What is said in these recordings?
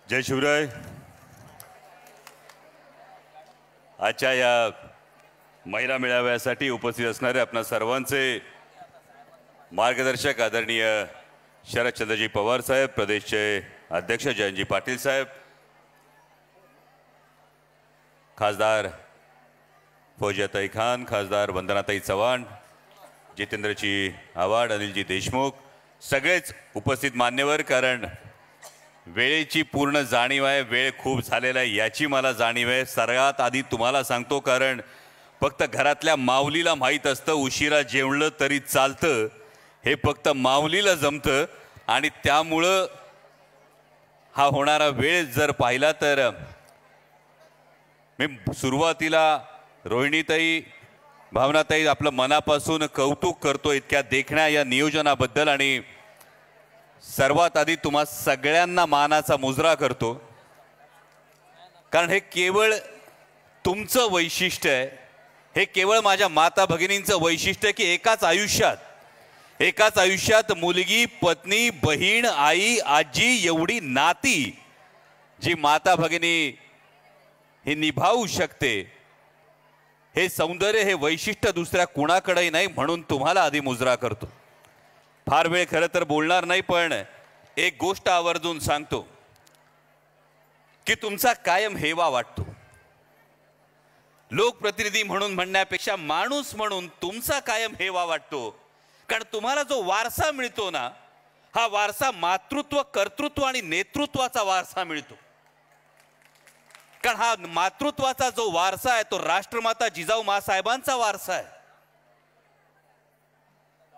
जय शिवराय। आजच्या या महिला मेळाव्यासाठी उपस्थित असणारे आपणा सर्वांचे मार्गदर्शक आदरणीय शरदचंद्रजी पवार साहेब, प्रदेशचे अध्यक्ष जयंतजी पाटील साहेब, खासदार फौजियाताई खान, खासदार वंदनाताई चव्हाण, जितेंद्रजी आव्हाड, अनिलजी देशमुख, सगळेच उपस्थित मान्यवर, कारण वेळेची पूर्ण जाणीव आहे, वेळ खूप झालेला आहे याची मला जाणीव आहे। सर्वात आधी तुम्हाला सांगतो, कारण फक्त घरातल्या माऊलीला माहीत असतं उशिरा जेवलं तरी चालतं, हे फक्त माऊलीला जमतं, आणि त्यामुळं हा होणारा वेळ जर पाहिला तर मी सुरुवातीला रोहिणीताई, भावनाताई आपलं मनापासून कौतुक करतो इतक्या देखण्या या नियोजनाबद्दल, आणि सर्वात आधी तुम्हा सगळ्यांना मानाचा मुजरा करतो, कारण हे केवळ तुमचं वैशिष्ट्य आहे, हे केवळ माझ्या माता भगिनींचं वैशिष्ट्य आहे की एकाच आयुष्यात मुलगी, पत्नी, बहीण, आई, आजी एवढी नाती जी माता भगिनी हे निभावू शकते, हे सौंदर्य, हे वैशिष्ट्य दुसऱ्या कुणाकडेही नाही, म्हणून तुम्हाला आधी मुजरा करतो। फार वेळ खरं तर बोलणार नाही, पण एक गोष्ट आवर्जून सांगतो की तुमचा कायम हेवा वाटतो। लोकप्रतिनिधी म्हणून म्हणण्यापेक्षा माणूस म्हणून तुमचा कायम हेवा वाटतो, कारण तुम्हाला जो वारसा मिळतो ना, हा वारसा मातृत्व, कर्तृत्व आणि नेतृत्वाचा वारसा मिळतो। कारण हा मातृत्वाचा जो वारसा आहे तो राष्ट्रमाता जिजाऊ माँसाहेबांचा वारसा आहे।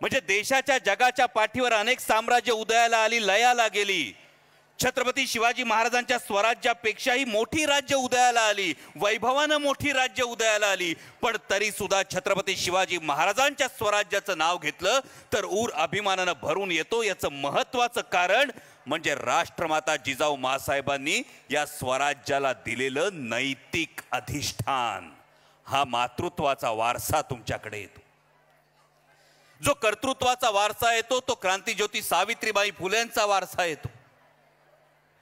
म्हणजे देशाच्या जगाच्या पाठीवर अनेक साम्राज्य उदयाला आली, लयाला गेली, छत्रपती शिवाजी महाराजांच्या स्वराज्यापेक्षाही मोठी राज्य उदयाला आली, वैभवानं मोठी राज्य उदयाला आली, पण तरी सुद्धा छत्रपती शिवाजी महाराजांच्या स्वराज्याचं नाव घेतलं तर ऊर अभिमानानं भरून येतो। याचं महत्त्वाचं कारण म्हणजे राष्ट्रमाता जिजाऊ माँसाहेबांनी या स्वराज्याला दिलेलं नैतिक अधिष्ठान, हा मातृत्वाचा वारसा तुमच्याकडे येतो। जो कर्तृत्वाचा वारसा येतो तो क्रांतिज्योती सावित्रीबाई फुलेंचा वारसा येतो।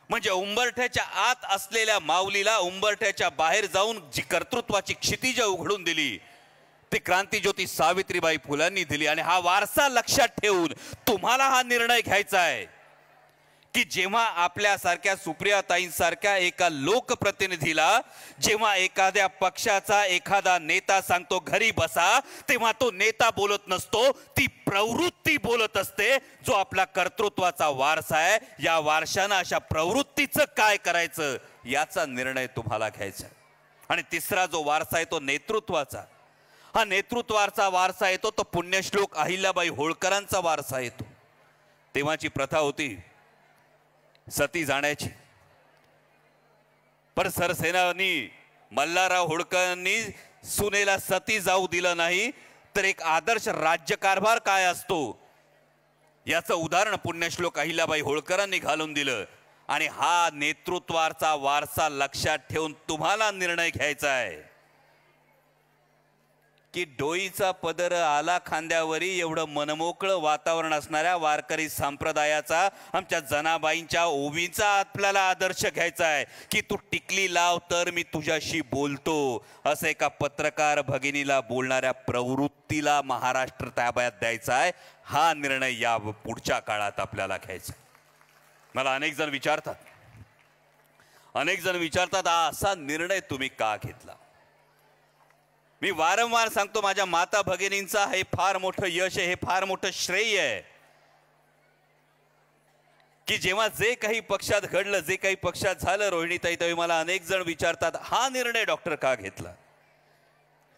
म्हणजे उंबरठ्याच्या आत असलेल्या माऊलीला उंबरठ्याच्या बाहेर जाऊन जी कर्तृत्वाची क्षितिज उघडून दिली ती क्रांतिज्योती सावित्रीबाई फुलांनी दिली। आणि हा वारसा लक्षात ठेवून तुम्हाला हा निर्णय घ्यायचा आहे की जेव्हा आपल्यासारख्या सुप्रियाताईंसारख्या एका लोकप्रतिनिधीला जेव्हा एखाद्या पक्षाचा एखादा नेता सांगतो घरी बसा, तेव्हा तो नेता बोलत नसतो, ती प्रवृत्ती बोलत असते, जो आपला कर्तृत्वाचा वारसा आहे। या वारशानं अशा प्रवृत्तीचं काय करायचं याचा निर्णय तुम्हाला घ्यायचा। आणि तिसरा जो वारसा आहे तो नेतृत्वाचा, हा नेतृत्वाचा वारसा येतो तो पुण्यश्लोक अहिल्याबाई होळकरांचा वारसा येतो। तेव्हाची प्रथा होती सती जाण्याची, पण सरसेनानी मल्हारराव होळकरांनी सुनेला सती जाऊ दिलं नाही, तर एक आदर्श राज्यकारभार काय असतो याचं उदाहरण पुण्यश्लोक अहिल्याबाई होळकरांनी घालून दिलं। आणि हा नेतृत्वाचा वारसा लक्षात ठेवून तुम्हाला निर्णय घ्यायचा आहे की डोईचा पदर आला खांद्यावरी एवढं मनमोकळं वातावरण असणाऱ्या वारकरी संप्रदायाचा, आमच्या जनाबाईंच्या ओवींचा आपल्याला आदर्श घ्यायचा आहे की तू टिकली लाव तर मी तुझ्याशी बोलतो, असं एका पत्रकार भगिनीला बोलणाऱ्या प्रवृत्तीला महाराष्ट्र ताब्यात द्यायचा आहे। हा निर्णय या पुढच्या काळात आपल्याला घ्यायचा। मला अनेक जण विचारतात हा असा निर्णय तुम्ही का घेतला। मी वारंवार सांगतो माझ्या माता भगिनींचा हे फार मोठं यश आहे, हे फार मोठं श्रेय आहे की जेव्हा जे काही पक्षात घडलं, जे काही पक्षात झालं, रोहिणीताई तेव्हा मला अनेक जण विचारतात हा निर्णय डॉक्टर का घेतला।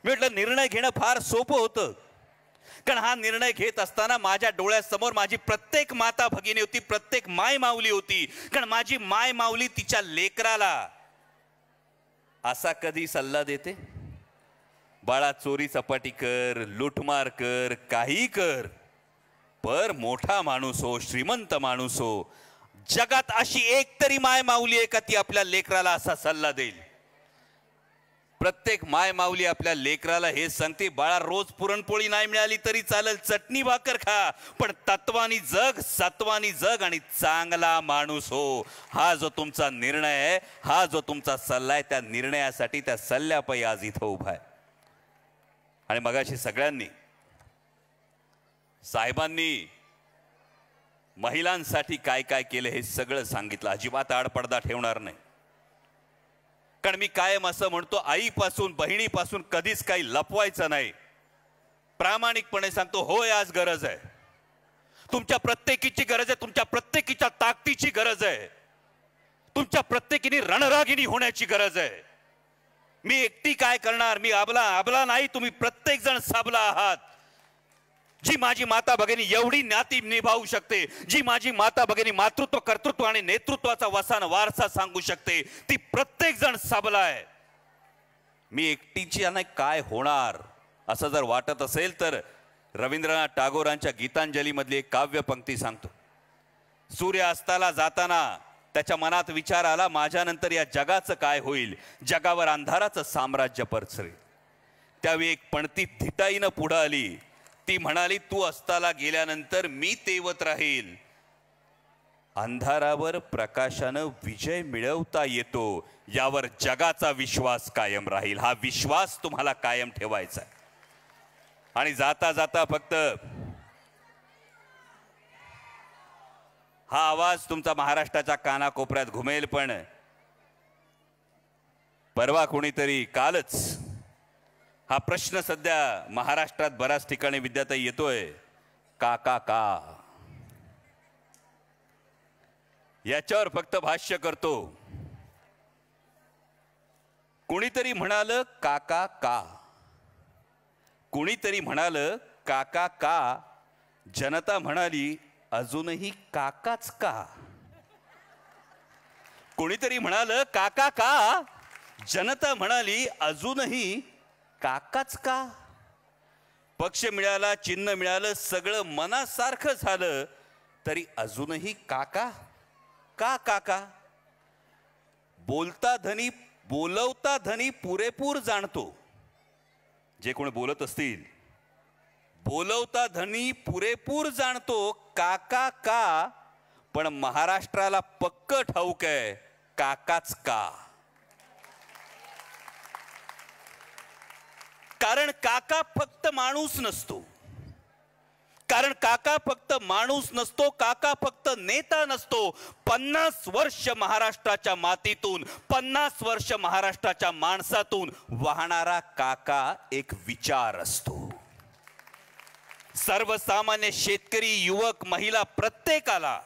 मी म्हटलं निर्णय घेणं फार सोपं होतं, कारण हा निर्णय घेत असताना माझ्या डोळ्यासमोर माझी प्रत्येक माता भगिनी होती, प्रत्येक माय माऊली होती। कारण माझी माय माऊली तिच्या लेकराला असा कधी सल्ला देते, बाळा चोरी चपाटी कर, लुटमार कर, काही कर, पर मोठा माणूस हो, श्रीमंत माणूस हो। जगात अशी एक तरी माय माऊली आहे का ती आपल्या लेकराला असा सल्ला देईल। प्रत्येक माय माऊली आपल्या लेकराला हे सांगते, बाळा रोज पुरणपोळी नाही मिळाली तरी चालेल, चटणी भाकर खा, पण तत्वानी जग, सत्वानी जग आणि चांगला माणूस हो. हा जो तुमचा निर्णय आहे, हा जो तुमचा सल्ला आहे, त्या निर्णयासाठी, त्या सल्ल्यापायी आज इथं उभा आहे. आणि मगाशी सगळ्यांनी, साहेबांनी महिलांसाठी काय काय केलं हे सगळं सांगितलं. अजिबात आडपडदा ठेवणार नाही, कारण मी कायम असं म्हणतो, आईपासून बहिणीपासून कधीच काही लपवायचं नाही. प्रामाणिकपणे सांगतो, होय आज गरज आहे, तुमच्या प्रत्येकीची गरज आहे, तुमच्या प्रत्येकीच्या ताकदीची गरज आहे, तुमच्या प्रत्येकीने रणरागिणी होण्याची गरज आहे. मी एकटी काय करणार, मी आबला नाही, तुम्ही प्रत्येक जण साबला आहात. जी माझी माता भगिनी एवढी नाती निभावू शकते, जी माझी माता भगिनी मातृत्व, कर्तृत्व आणि नेतृत्वाचा वसान वारसा सांगू शकते, ती प्रत्येक जण साबला आहे. मी एकटीची नाही काय होणार असं जर वाटत असेल तर रवींद्रनाथ टागोरांच्या गीतांजली मधली एक काव्य पंक्ती सांगतो. सूर्य अस्ताला जाताना त्याच्या मनात विचार आला, माझ्यानंतर या जगाचं काय होईल, जगावर अंधाराचं साम्राज्य पसरेल. त्यावेळी एक पणती धिटाईनं पुढे आली, ती म्हणाली, तू अस्ताला गेल्यानंतर मी तेवत राहील. अंधारावर प्रकाशानं विजय मिळवता येतो, यावर जगाचा विश्वास कायम राहील. हा विश्वास तुम्हाला कायम ठेवायचा आहे. आणि जाता जाता फक्त हा आवाज तुमचा महाराष्ट्राच्या कानाकोपऱ्यात घुमेल, पण परवा कोणीतरी, कालच हा प्रश्न सध्या महाराष्ट्रात बऱ्याच ठिकाणी विद्यार्थी येतोय, का का का, याच्यावर फक्त भाष्य करतो. कुणीतरी म्हणालं काका का, कुणीतरी म्हणालं काका का, जनता म्हणाली अजूनही काकाच का. कुणीतरी म्हणालं काका का, जनता म्हणाली अजूनही काकाच का. पक्ष मिळाला, चिन्ह मिळालं, सगळं मनासारखं झालं, तरी अजूनही काका का. काका बोलता धनी, बोलवता धनी पुरेपूर जाणतो. जे कोण बोलत असतील, बोलवता धनी पुरेपूर जाणतो, काका का, पण महाराष्ट्राला पक्क ठाऊक आहे काकाच का. कारण काका फक्त माणूस नसतो, कारण काका फक्त माणूस नसतो, काका फक्त नेता नसतो. 50 वर्ष महाराष्ट्राच्या मातीतून, 50 वर्ष महाराष्ट्राच्या माणसातून वाहणारा काका एक विचार असतो. सर्वसामान्य शेतकरी, युवक, महिला प्रत्येकाला,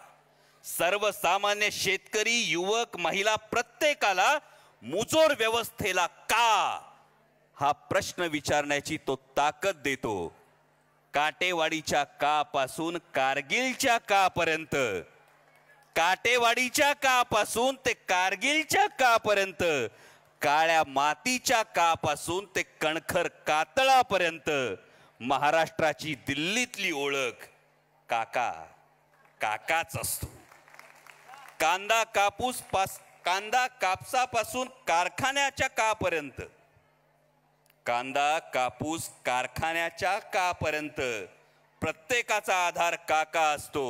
सर्वसामान्य शेतकरी, युवक, महिला प्रत्येकाला मुजोर व्यवस्थेला का हा प्रश्न विचारण्याची तो ताकद देतो. काटेवाडीच्या का पासून कारगिलच्या का पर्यंत, काटेवाडीच्या का पासून ते कारगिलच्या का पर्यंत, काळ्या मातीच्या का पासून ते कणखर कातळापर्यंत महाराष्ट्राची दिल्लीतली ओळख काका, काकाच असतो. कांदा कांदा कापसापासून कारखान्याच्या कापर्यंत, कांदा कापूस कारखान्याच्या कापर्यंत प्रत्येकाचा आधार काका असतो.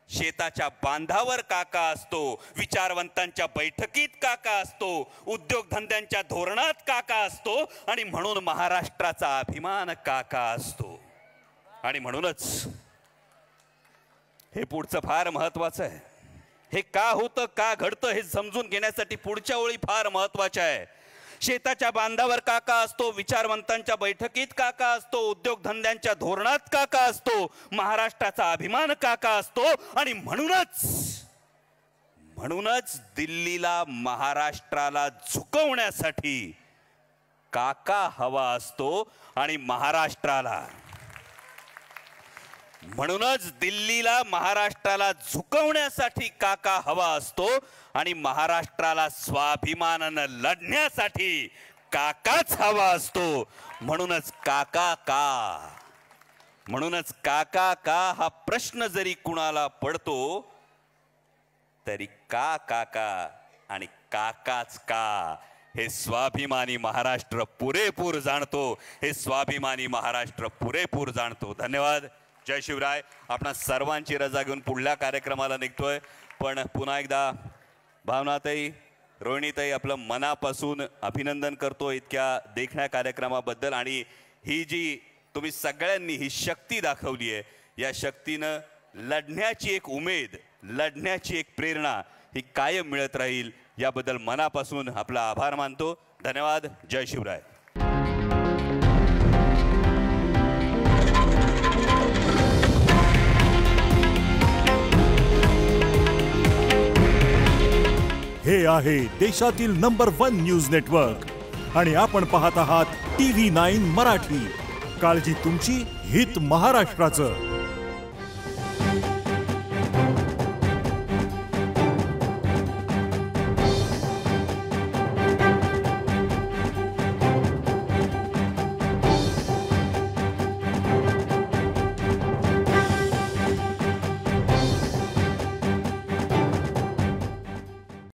शेताच्या बांधावर काका असतो, विचारवंतांच्या बैठकीत काका असतो, उद्योगधंद्यांच्या धोरणात काका असतो, आणि म्हणून महाराष्ट्राचा अभिमान काका असतो. आणि म्हणूनच हे पुढचं फार महत्वाचं आहे. हे का होतं, का घडतं हे समजून घेण्यासाठी पुढच्या ओळी फार महत्वाच्या आहे. शेताच्या बांधावर काका असतो, विचारवंतांच्या बैठकीत काका असतो, उद्योगधंद्यांच्या धोरणात काका असतो, महाराष्ट्राचा अभिमान काका असतो. आणि म्हणूनच दिल्लीला महाराष्ट्राला झुकवण्यासाठी काका हवा असतो, आणि महाराष्ट्राला, म्हणूनच दिल्लीला महाराष्ट्राला झुकवण्यासाठी काका हवा असतो, आणि महाराष्ट्राला स्वाभिमानानं लढण्यासाठी काकाच हवा असतो. म्हणूनच काका का, म्हणूनच काका का हा प्रश्न जरी कुणाला पडतो तरी का काका आणि काकाच का हे स्वाभिमानी महाराष्ट्र पुरेपूर जाणतो, हे स्वाभिमानी महाराष्ट्र पुरेपूर जाणतो. धन्यवाद. जय शिवराय. आपणा सर्वांची रजा घेऊन पुढल्या कार्यक्रमाला निघतोय. पण पुन्हा एकदा भावनाताई, रोहिणीताई, आपलं मनापासून अभिनंदन करतो इतक्या देखण्या कार्यक्रमाबद्दल. आणि ही जी तुम्ही सगळ्यांनी ही शक्ती दाखवली आहे, या शक्तीनं लढण्याची एक उमेद, लढण्याची एक प्रेरणा ही कायम मिळत राहील. याबद्दल मनापासून आपला आभार मानतो. धन्यवाद. जय शिवराय. हे आहे देशातील नंबर 1 न्यूज नेटवर्क आणि आपण पाहत आहात TV9 मराठी. काळजी तुमची, हित महाराष्ट्राचं.